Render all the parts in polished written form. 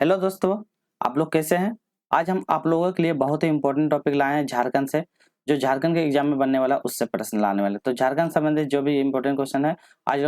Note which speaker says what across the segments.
Speaker 1: Hello दोस्तों, आप लोग कैसे हैं। आज हम आप लोगों के लिए बहुत ही इंपॉर्टेंट टॉपिक लाए हैं झारखंड से, जो झारखंड के एग्जाम में बनने वाला उससे प्रश्न लाने वाले। तो झारखंड संबंधित जो भी इंपॉर्टेंट क्वेश्चन है, आज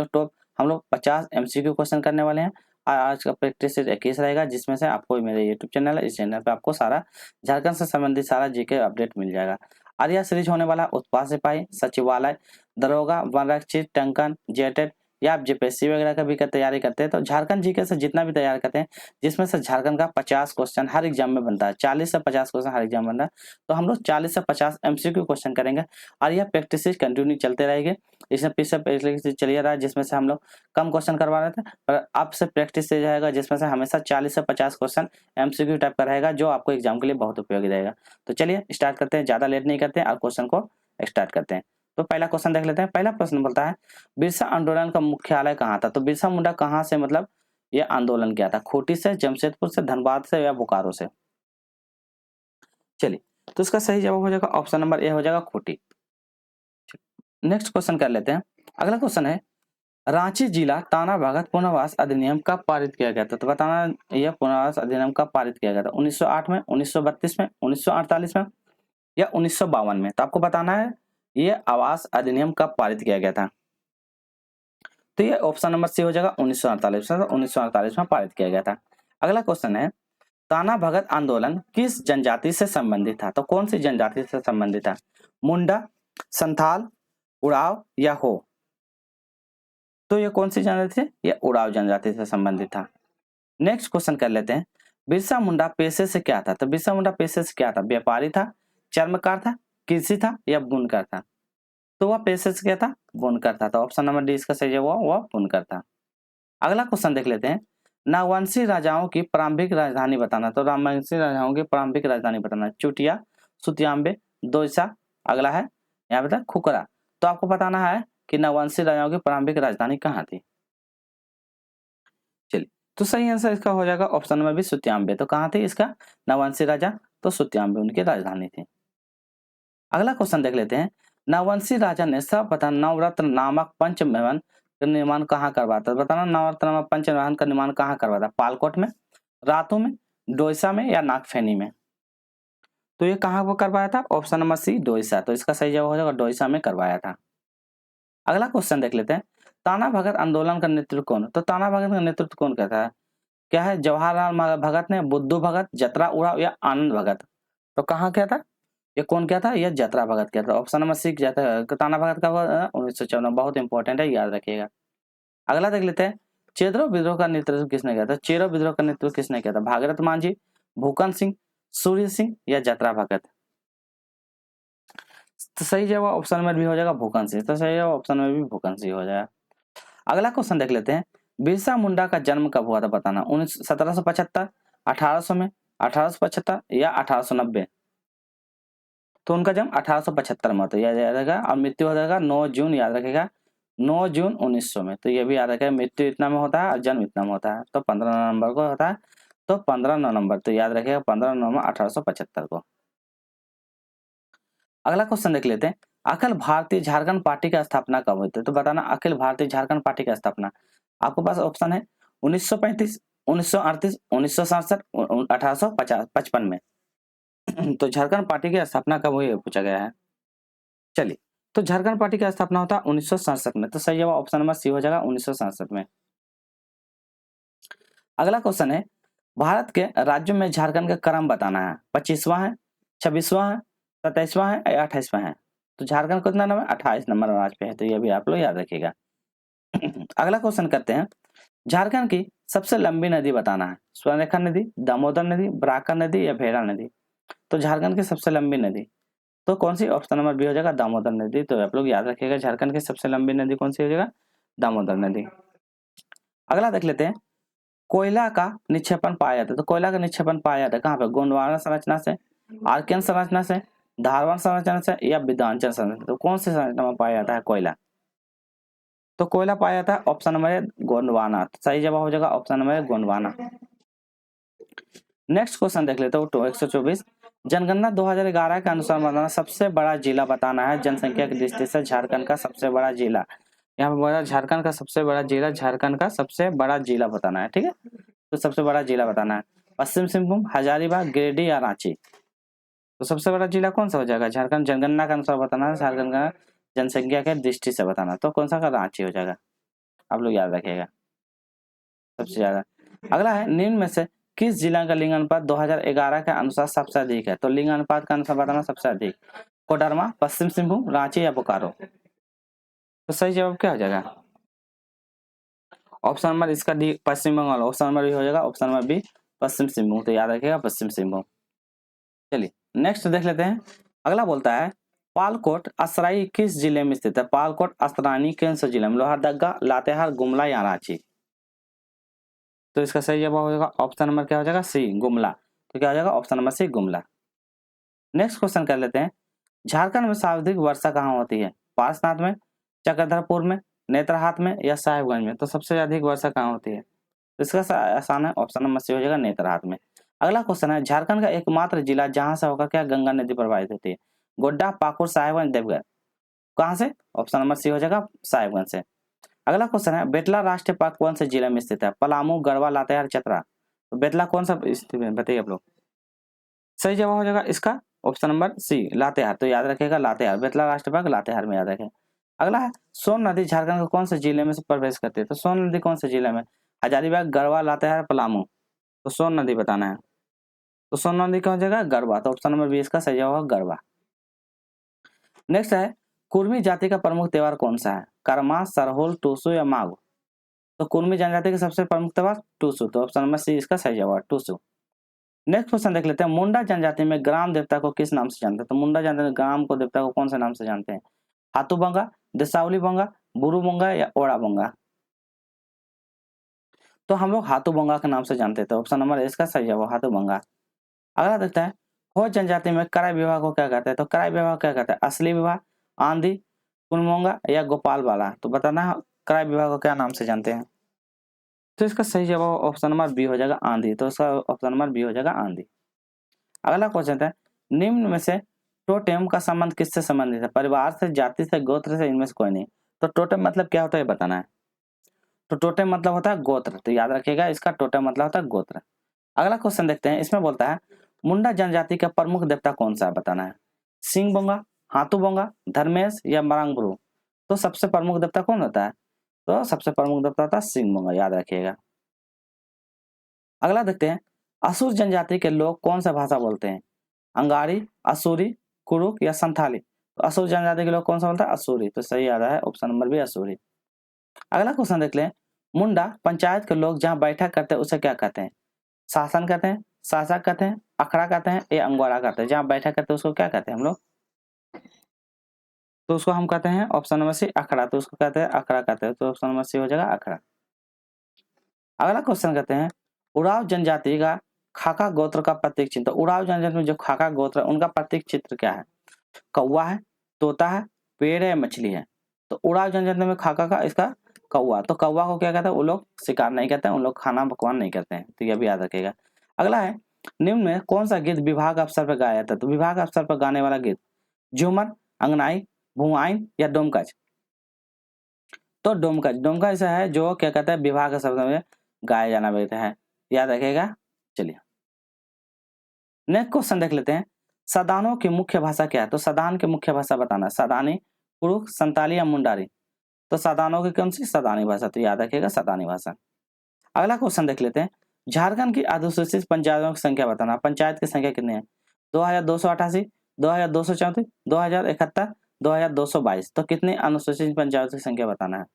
Speaker 1: हम लोग 50 एमसीक्यू क्वेश्चन करने वाले हैं। आज का प्रैक्टिस सेट 21 रहेगा, जिसमें से आपको मेरे यूट्यूब चैनल है, इस चैनल पे आपको सारा झारखंड से संबंधित सारा जीके अपडेट मिल जाएगा। आर्या सीरीज होने वाला उत्पाद सिपाही, सचिवालय, दरोगा, वनरक्षी, टंकन, जेटेट या आप जेपीएससी वगैरह का भी तैयारी करते हैं तो झारखंड जीके से जितना भी तैयार करते हैं, जिसमें से झारखंड का 50 क्वेश्चन हर एग्जाम में बनता है, 40 से 50 क्वेश्चन हर एग्जाम बनता है। तो हम लोग 40 से 50 एमसीक्यू क्वेश्चन करेंगे और यह प्रैक्टिस कंटिन्यू चलते रहेंगे। इसमें पीछे चलिए रहा है, जिसमें से हम लोग कम क्वेश्चन करवा रहे थे, पर अब से प्रैक्टिस से जाएगा, जिसमें से हमेशा 40 से 50 क्वेश्चन एमसीक्यू टाइप का रहेगा, जो आपको एग्जाम के लिए बहुत उपयोगी रहेगा। तो चलिए स्टार्ट करते हैं, ज्यादा लेट नहीं करते हैं और क्वेश्चन को स्टार्ट करते हैं। तो पहला क्वेश्चन देख लेते हैं। पहला प्रश्न बोलता है, बिरसा आंदोलन का मुख्यालय कहाँ था। तो बिरसा मुंडा कहाँ से मतलब ये आंदोलन किया था, खूंटी से, जमशेदपुर से, धनबाद से या बोकारो से। चलिए, तो इसका सही जवाब हो जाएगा ऑप्शन नंबर ए हो जाएगा खूंटी। नेक्स्ट क्वेश्चन कर लेते हैं। अगला क्वेश्चन है, रांची जिला ताना भगत पुनर्वास अधिनियम कब पारित किया गया था। तो बताना यह पुनर्वास अधिनियम कब पारित किया गया था, 1908 में, 1932 में, 1948 में या 1952 में। तो आपको बताना है ये आवास अधिनियम कब पारित किया गया था। तो ये ऑप्शन नंबर सी हो जाएगा 1948 में। 1948 में पारित किया गया था। अगला क्वेश्चन है, ताना भगत आंदोलन किस जनजाति से संबंधित था। तो कौन सी जनजाति से संबंधित था, मुंडा, संथाल, उराव या हो। तो ये कौन सी जनजाति थी, ये उराव जनजाति से संबंधित था। नेक्स्ट क्वेश्चन कर लेते हैं, बिरसा मुंडा पेशे से क्या था। तो बिरसा मुंडा पेशे से क्या था, व्यापारी था, चर्मकार था, कृषि था या बुनकर था। तो वह पेशे से क्या था, बुनकर था। तो ऑप्शन नंबर डी इसका सही जवाब वह बुनकर था। अगला क्वेश्चन देख लेते हैं, नागवंशी राजाओं की प्रारंभिक राजधानी बताना। तो रामवंशी राजाओं की प्रारंभिक राजधानी बताना, चुटिया, सुतियांबे, दोसा, अगला है यहाँ पे खुकरा। तो आपको बताना है कि नागवंशी राजाओं की प्रारंभिक राजधानी कहाँ थी। चलिए, तो सही आंसर इसका हो जाएगा ऑप्शन नंबर बी, सुतियांबे। तो कहाँ थी इसका, नागवंशी राजा, तो सुतियांबे उनकी राजधानी थी। अगला क्वेश्चन देख लेते हैं, नागवंशी राजा ने सर्वप्रथम नवरत्न नामक पंच भवन का निर्माण कहाँ करवाया था। बताना नवरत्न नामक पंच भवन का निर्माण कहाँ करवाया था, पालकोट में, रातू में, डोईसा में या नागफेनी में। तो ये कहाँ वो करवाया था, ऑप्शन नंबर सी डोईसा। तो इसका सही जवाब हो जाएगा डोईसा में करवाया था। अगला क्वेश्चन देख लेते हैं, ताना भगत आंदोलन का नेतृत्व कौन। तो ताना भगत का नेतृत्व कौन करता है, क्या है, जवाहरलाल भगत ने, बुद्धू भगत, जतरा उराव या आनंद भगत। तो कहाँ क्या था, ये कौन क्या था, यह जतरा भगत क्या था। ऑप्शन नंबर सी ताना भगत का 1954। बहुत इंपॉर्टेंट है, याद रखिएगा। अगला देख लेते हैं, चेरो विद्रोह का नेतृत्व किसने किया था। चेरो विद्रोह का नेतृत्व किसने किया था, भागीरथ मांझी, भूकन सिंह, सूर्य सिंह या जतरा भगत। तो सही जवाब ऑप्शन नंबर बी हो जाएगा भूकन सिंह। तो सही जवाब ऑप्शन नंबर बी भूकन सिंह हो जाएगा। अगला क्वेश्चन देख लेते हैं, बिरसा मुंडा का जन्म कब हुआ था बताना, 1775, 1800 में, 1875 या 1890। तो उनका जन्म 1875 में होता है, याद रहेगा। और मृत्यु हो जाएगा 9 जून, याद रखेगा 9 जून 1900 में। तो ये भी याद रखेगा, मृत्यु इतना में होता है और जन्म इतना में होता है। तो 15 नवंबर को होता है, तो 15 नवंबर, तो याद रखेगा 15 नवंबर 1875 को। अगला क्वेश्चन देख लेते हैं, अखिल भारतीय झारखंड पार्टी का स्थापना कब हुई थी। तो बताना अखिल भारतीय झारखंड पार्टी का स्थापना, आपके पास ऑप्शन है 1935, 1938, 1967, 1855 में। तो झारखंड पार्टी की स्थापना कब हुई पूछा गया है। चलिए, तो झारखंड पार्टी की स्थापना होता है 1967 में। तो सही जवाब ऑप्शन नंबर सी हो जाएगा 1967 में। अगला क्वेश्चन है, भारत के राज्यों में झारखंड का क्रम बताना है, 25वां है, 26वां है, 27वां है या 28वां है। तो झारखंड कितना नंबर, 28 नंबर आज पे है। तो ये भी आप लोग याद रखिएगा। अगला क्वेश्चन करते हैं, झारखंड की सबसे लंबी नदी बताना है, स्वर्णरेखा नदी, दामोदर नदी, बराकर नदी या भेड़ा नदी। तो झारखंड की सबसे लंबी नदी, तो कौन सी, ऑप्शन नंबर बी हो जाएगा दामोदर नदी। तो आप लोग याद रखिएगा, झारखंड की सबसे लंबी नदी कौन सी हो जाएगा, दामोदर नदी। अगला देख लेते हैं, कोयला का निक्षेपण पाया जाता है। तो कोयला का निक्षेपण पाया जाता है कहाँ पे, गोंडवाना संरचना से, आर्कियन संरचना से, धारवाड़ संरचना से या विद्यांचल संरचना। तो कौन सी संरचना में पाया जाता है कोयला। तो कोयला पाया जाता है ऑप्शन नंबर है गोंडवाना। तो सही जवाब हो जाएगा ऑप्शन नंबर है गोंडवाना। नेक्स्ट क्वेश्चन देख लेते हो, 124, जनगणना 2011 के अनुसार बताना सबसे बड़ा जिला बताना है, जनसंख्या की दृष्टि से झारखंड का सबसे बड़ा जिला। यहाँ पे बोला झारखंड का सबसे बड़ा जिला, झारखंड का सबसे बड़ा जिला बताना है, ठीक है। तो सबसे बड़ा जिला बताना है। पश्चिम सिंहभूम, हजारीबाग, गिरिडीह या रांची। तो सबसे बड़ा जिला कौन सा हो जाएगा? झारखंड जनगणना के अनुसार बताना है, झारखंड का जनसंख्या के दृष्टि से बताना, तो कौन सा का? रांची हो जाएगा। आप लोग याद रखिएगा सबसे ज्यादा। अगला है, निम्न में से किस जिला का लिंग अनुपात 2011 के अनुसार सबसे अधिक है? तो लिंग अनुपात का अनुसार बताना सबसे अधिक। कोडरमा, पश्चिम सिंहभूम, रांची या बोकारो। तो सही जवाब क्या हो जाएगा? ऑप्शन नंबर इसका डी पश्चिम बंगाल, ऑप्शन नंबर बी हो जाएगा, ऑप्शन नंबर बी पश्चिम सिंहभूम। तो याद रखिएगा पश्चिम सिंहभूम। चलिए नेक्स्ट देख लेते हैं। अगला बोलता है, पालकोट असराई किस जिले में स्थित है? पालकोट असरानी कौन से जिले में? लोहरदगा, लातेहार, गुमला या रांची। तो इसका सही जवाब हो जाएगा ऑप्शन नंबर क्या हो जाएगा? सी, गुमला। तो क्या हो जाएगा? Option number C, Gumla. Next question कर लेते हैं। झारखंड में सर्वाधिक वर्षा कहाँ होती है? पारसनाथ में, चक्रधरपुर में, नेतरहाट में या साहिबगंज में। तो सबसे अधिक वर्षा कहाँ होती है? तो इसका आसान है, ऑप्शन नंबर सी हो जाएगा, नेतरहाट में। अगला क्वेश्चन है, झारखंड का एकमात्र जिला जहां से होकर क्या गंगा नदी प्रवाहित होती है? गोड्डा, पाकुड़, साहिबगंज, देवघर। कहां से? ऑप्शन नंबर सी हो जाएगा, साहिबगंज से। अगला क्वेश्चन है, बेतला राष्ट्रीय पार्क कौन से जिले में स्थित है? पलामू, गढ़वा, लातेहार, चतरा। तो बेतला कौन सा स्थित में बताइए आप लोग। सही जवाब हो जाएगा इसका ऑप्शन नंबर सी, लातेहार। तो याद रखिएगा लातेहार, बेतला राष्ट्रीय पार्क लातेहार में याद रखें। अगला है, सोन नदी झारखंड के कौन से जिले में से प्रवेश करती है? तो सोन नदी कौन से जिले में? हजारीबाग, गढ़वा, लातेहार, पलामू। तो सोन नदी बताना है। तो सोन नदी कौन हो जाएगा? गढ़वा। तो ऑप्शन नंबर बी इसका सही जवाब होगा, गढ़वा। नेक्स्ट है, कुर्मी जाति का प्रमुख त्योहार कौन सा है? करमा, सरहुल, टूसू या माघ। तो कुर्मी जनजाति का सबसे प्रमुख त्योहार टूसू। तो ऑप्शन नंबर सी इसका सही जवाब, टूसू। नेक्स्ट क्वेश्चन देख लेते हैं, मुंडा जनजाति में ग्राम देवता को किस नाम से जानते हैं? तो मुंडा जनजाति में ग्राम को देवता को कौन से नाम से जानते हैं? हाथूबंगा, दिसावली बंगा, बुरुबंगा या ओड़ाबंगा। तो हम लोग हाथूबंगा के नाम से जानते थे, ऑप्शन नंबर इसका सही जवाब, हाथूबंगा। अगला देखते हैं, हो जनजाति में कराई विवाह को क्या कहते हैं? तो कराई विवाह क्या कहते हैं? असली विवाह, आंधी, कुलमोंगा या गोपाल वाला। तो बताना है कराई विवाह को क्या नाम से जानते हैं? तो इसका सही जवाब ऑप्शन नंबर बी हो जाएगा, आंधी। तो इसका ऑप्शन नंबर बी हो जाएगा, आंधी। अगला क्वेश्चन है, निम्न में से टोटेम का संबंध किससे संबंधित है? परिवार से, जाति से, गोत्र से, इनमें से कोई नहीं। तो टोटेम मतलब क्या होता है बताना है। तो टोटेम मतलब होता है गोत्र। तो याद रखिएगा इसका टोटेम मतलब होता है गोत्र। अगला क्वेश्चन देखते हैं, इसमें बोलता है, मुंडा जनजाति का प्रमुख देवता कौन सा है बताना है? सिंह बोंगा, हाथू बोंगा, धर्मेश या मरांगब्रू। तो सबसे प्रमुख देवता कौन होता है? तो सबसे प्रमुख देवता होता है सिंह बोंगा, याद रखिएगा। अगला देखते हैं, असुर जनजाति के लोग कौन सा भाषा बोलते हैं? अंगारी, असुरी, कुरुक या संथाली। तो असुर जनजाति के लोग कौन सा बोलता है? असुरी। तो सही याद है, ऑप्शन नंबर बी, असुरी। अगला क्वेश्चन देख लें, मुंडा पंचायत के लोग जहाँ बैठक करते हैं उसे क्या कहते हैं? शासन कहते हैं, शासक कहते हैं, अखड़ा कहते हैं या अंगवाड़ा कहते हैं। जहाँ बैठक करते हैं उसको क्या कहते हैं हम लोग? तो उसको हम कहते हैं ऑप्शन नंबर सी, अखड़ा। तो उसको कहते हैं अखड़ा कहते हैं। तो ऑप्शन नंबर सी हो जाएगा, अखड़ा। अगला क्वेश्चन कहते हैं, उराव जनजाति का खाका गोत्र का प्रतीक चिन्ह। तो उराव जनजाति में जो खाका गोत्र है उनका प्रतीक चित्र क्या है? कौवा है, तोता है, पेड़ है या मछली है। तो उड़ाव जनजाति में खाका का इसका कौवा। तो कौवा को क्या कहते हैं? वो लोग शिकार नहीं करते हैं, उन लोग खाना पकवान नहीं करते हैं। तो यह भी याद रखिएगा। अगला है, निम्न में कौन सा गीत विवाह के अवसर पर गाया जाता है? तो विवाह के अवसर पर गाने वाला गीत झूमर, अंगनाई, भुआइन या डोमकच। तो डोमकच, डोमकच ऐसा है जो क्या कहता है विवाह के अवसर में गाया जाना बेहतर है, याद रखिएगा। चलिए नेक्स्ट क्वेश्चन देख लेते हैं, सदानों की मुख्य भाषा क्या है? तो सदान की मुख्य भाषा बताना, सदानी, कुरुक, संताली या मुंडारी। तो सदानों की कौन सी? सदानी भाषा। तो याद रखिएगा सदानी भाषा। अगला क्वेश्चन देख लेते हैं, झारखंड की अधिसूचित पंचायतों की संख्या बताना। पंचायत की संख्या कितनी है? 2288, 2234, 2071, 2222। तो कितनी अनुसूचित पंचायतों की संख्या बताना है?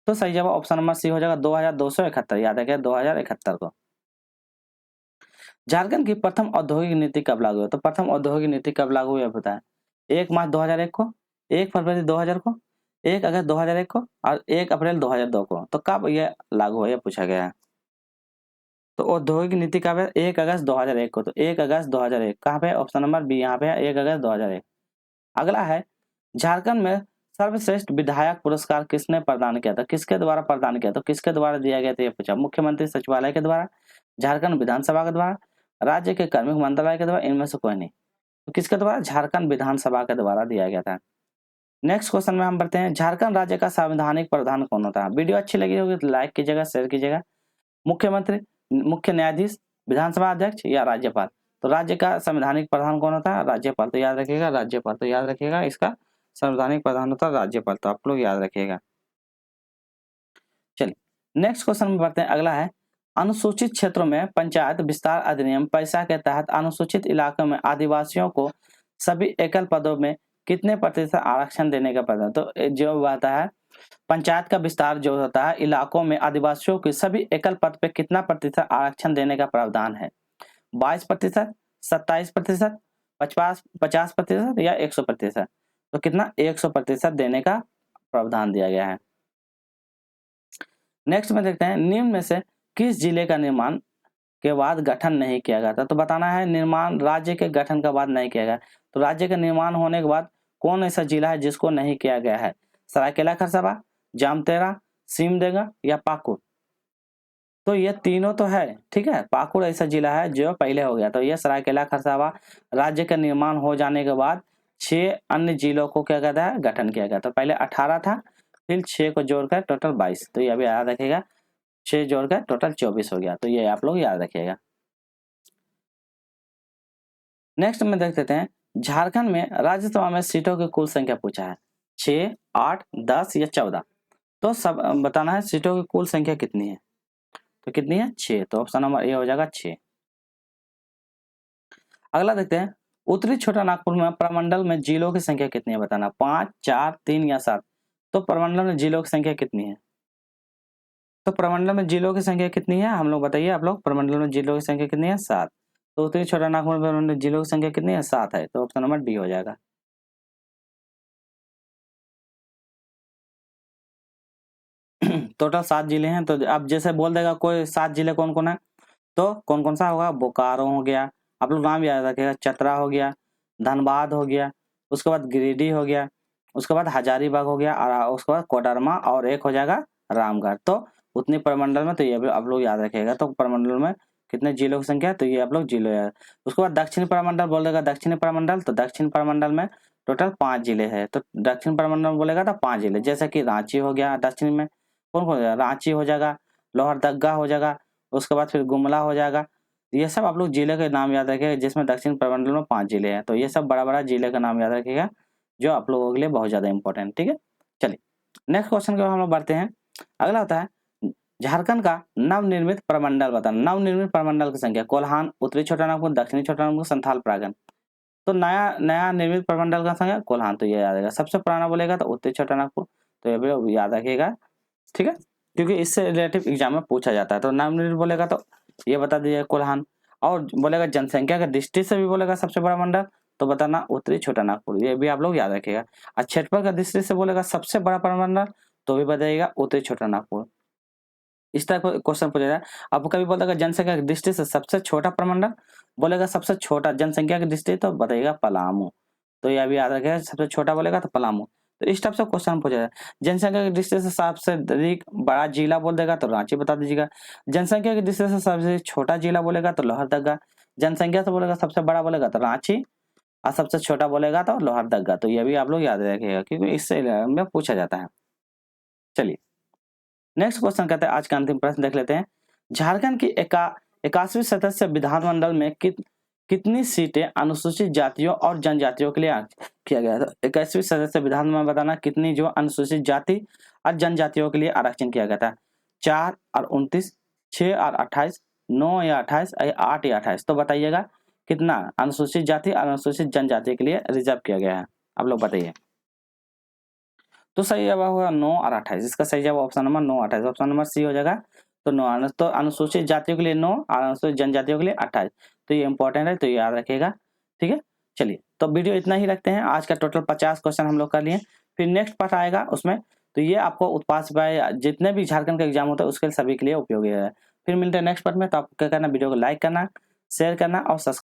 Speaker 1: तो सही जवाब ऑप्शन नंबर सी हो जाएगा, 2271। याद रखिएगा 2071 को। झारखंड की प्रथम औद्योगिक नीति कब लागू हुई? तो प्रथम औद्योगिक नीति कब लागू हुई बताया? 1 मार्च 2001 को, 1 फरवरी 2000 को, 1 अगस्त 2001 को और 1 अप्रैल 2002 को। तो कब यह लागू हुआ, यह पूछा गया है। तो औद्योगिक नीति कब है? 1 अगस्त 2001 को। तो 1 अगस्त 2001 कहाँ पे? ऑप्शन नंबर बी यहाँ पे है, 1 अगस्त 2001। अगला है, झारखंड में सर्वश्रेष्ठ विधायक पुरस्कार किसने प्रदान किया था? किसके द्वारा प्रदान किया? तो किसके द्वारा दिया गया था ये पूछा। मुख्यमंत्री सचिवालय के द्वारा, झारखंड विधानसभा के द्वारा, राज्य के कार्मिक मंत्रालय के द्वारा, इनमें से कोई नहीं। तो किसके द्वारा? झारखंड विधानसभा के द्वारा दिया गया था। नेक्स्ट क्वेश्चन में हम बढ़ते हैं, झारखंड राज्य का संवैधानिक प्रधान कौन होता है? वीडियो अच्छी लगी होगी तो लाइक कीजिएगा, शेयर कीजिएगा। मुख्यमंत्री, मुख्य न्यायाधीश, विधानसभा अध्यक्ष या राज्यपाल। तो राज्य का संवैधानिक प्रधान कौन होता है? राज्यपाल। तो याद रखिएगा राज्यपाल। तो याद रखिएगा इसका संवैधानिक प्रधान होता है राज्यपाल। तो आप लोग याद रखिएगा। चलिए नेक्स्ट क्वेश्चन में बढ़ते हैं। अगला है अनुसूचित क्षेत्रों में पंचायत विस्तार अधिनियम पैसा के तहत अनुसूचित इलाकों में आदिवासियों को सभी एकल पदों में कितने प्रतिशत आरक्षण देने का प्रावधान। तो जो आता है पंचायत का विस्तार जो होता है इलाकों में आदिवासियों के सभी एकल पद पे कितना प्रतिशत आरक्षण देने का प्रावधान है? 22%, 27%, 50% या 100%। तो कितना? 100% देने का प्रावधान दिया गया है। नेक्स्ट में देखते हैं निम्न में से किस जिले का निर्माण के बाद गठन नहीं किया गया था। तो बताना है निर्माण राज्य के गठन के बाद नहीं किया गया। तो राज्य के निर्माण होने के बाद कौन ऐसा जिला है जिसको नहीं किया गया है? सरायकेला खरसावां, जामतेरा, सिमडेगा या पाकुड़। तो ये तीनों तो है, ठीक है। पाकुड़ ऐसा जिला है जो पहले हो गया। तो ये सरायकेला खरसावां राज्य का निर्माण हो जाने के बाद 6 अन्य जिलों को क्या कहता है? गठन किया गया। तो पहले 18 था, फिर 6 को जोड़कर टोटल 22। तो ये भी याद रखिएगा, 6 जोड़कर टोटल 24 हो गया। तो ये आप लोग याद रखिएगा। नेक्स्ट में देख लेते हैं झारखंड में राज्यसभा में सीटों की कुल संख्या पूछा है 6, 8, 10 या 14। तो सब बताना है सीटों की कुल संख्या कितनी है। तो कितनी है? 6। तो ऑप्शन नंबर ए हो जाएगा 6। अगला देखते हैं उत्तरी छोटा नागपुर में प्रमंडल में जिलों की संख्या कितनी है बताना। 5, 4, 3 या 7। तो प्रमंडल में जिलों की संख्या कितनी है? तो प्रमंडल में जिलों की संख्या कितनी है हम लोग बताइए। आप लोग प्रमंडल में जिलों की संख्या कितनी है? 7। तो उत्तरी छोटा नागपुर में जिलों की संख्या कितनी है? 7 है। तो ऑप्शन नंबर डी हो जाएगा। टोटल 7 जिले हैं। तो अब जैसे बोल देगा कोई 7 जिले कौन कौन है, तो कौन कौन सा होगा? बोकारो हो गया, आप लोग नाम याद रखिएगा, चतरा हो गया, धनबाद हो गया, उसके बाद गिरिडीह हो गया, उसके बाद हजारीबाग हो गया और उसके बाद कोडरमा और एक हो जाएगा रामगढ़। तो उतनी प्रमंडल में तो ये भी आप लोग याद रखिएगा। तो प्रमंडल में कितने जिलों की संख्या है? तो ये आप लोग जिले याद। उसके बाद दक्षिणी प्रमंडल बोलेगा, दक्षिणी प्रमंडल। तो दक्षिण प्रमंडल में टोटल 5 जिले हैं। तो दक्षिण प्रमंडल में बोलेगा तो 5 जिले, जैसे कि रांची हो गया दक्षिण में, कौन कौन रांची हो जाएगा, लोहरदगा हो जाएगा, उसके बाद फिर गुमला हो जाएगा। ये सब आप लोग जिले के नाम याद रखिएगा जिसमें दक्षिण प्रमंडल में 5 जिले हैं। तो ये सब बड़ा बड़ा जिले का नाम याद रखिएगा जो आप लोगों के लिए बहुत ज्यादा इंपॉर्टेंट, ठीक है। चलिए नेक्स्ट क्वेश्चन को हम लोग बढ़ते हैं। अगला होता है झारखंड का नवनिर्मित प्रमंडल बताना। नवनिर्मित प्रमंडल की संख्या कोल्हान, उत्तरी छोटा नागपुर, दक्षिणी छोटा नागपुर, संथाल परागण। तो नया नया निर्मित प्रमंडल का संख्या कोल्हान। तो ये याद रहेगा। सबसे पुराना बोलेगा तो उत्तरी छोटा नागपुर। तो ये भी याद रखिएगा, ठीक है, क्योंकि इससे रिलेटिव एग्जाम में पूछा जाता है। तो नवनिर्मित बोलेगा तो ये बता दीजिए कोल्हान। और बोलेगा जनसंख्या के दृष्टि से भी बोलेगा सबसे बड़ा मंडल तो बताना उत्तरी छोटा नागपुर। ये भी आप लोग याद रखिएगा। और क्षेत्रफल का दृष्टि से बोलेगा सबसे बड़ा प्रमंडल तो भी बताइएगा उत्तरी छोटा नागपुर। इस टाइप का क्वेश्चन पूछा जाए। अब कभी बोलेगा जनसंख्या की दृष्टि से सबसे छोटा प्रमंडल बोलेगा सबसे छोटा जनसंख्या की दृष्टि तो बताइएगा पलामू। तो ये भी याद रखिएगा, सबसे छोटा बोलेगा तो पलामू। तो इस टाइप से क्वेश्चन पूछा जाए। जनसंख्या की दृष्टि से सबसे अधिक बड़ा जिला बोल देगा तो रांची बता दीजिएगा। जनसंख्या की दृष्टि से सबसे छोटा जिला बोलेगा तो लोहरदगा। जनसंख्या से बोलेगा सबसे बड़ा बोलेगा तो रांची और सबसे छोटा बोलेगा तो लोहरदगा। तो ये भी आप लोग याद रखिएगा क्योंकि इससे में पूछा जाता है। चलिए नेक्स्ट क्वेश्चन कहते हैं आज का अंतिम प्रश्न देख लेते हैं। झारखंड की 81वीं सदस्य विधानमंडल में कितनी सीटें अनुसूचित जातियों और जनजातियों के लिए किया गया था। 81वीं सदस्य विधान में बताना कितनी जो अनुसूचित जाति और जनजातियों के लिए आरक्षण किया गया था। 4 और 29, 6 और 28, 9 या 28, 8 या 28। तो बताइएगा कितना अनुसूचित जाति और अनुसूचित जनजाति के लिए रिजर्व किया गया है, आप लोग बताइए। तो सही जवाब होगा 9 और 28। इसका सही जवाब option number 9, 28। Option number C हो जाएगा। तो 9 तो अनुसूचित जातियों के लिए 9 और अनुसूचित जनजातियों के लिए 28। तो ये इंपॉर्टेंट है, तो ये याद रखिएगा, ठीक है। चलिए तो वीडियो इतना ही रखते हैं। आज का टोटल 50 क्वेश्चन हम लोग कर लिए। फिर नेक्स्ट पार्ट आएगा उसमें, तो ये आपको उत्पाद सिपाही जितने भी झारखंड का एग्जाम होता है उसके सभी के लिए उपयोगी है। फिर मिलते हैं नेक्स्ट पार्ट में। तो आपको क्या करना, वीडियो को लाइक करना, शेयर करना और सब्सक्राइब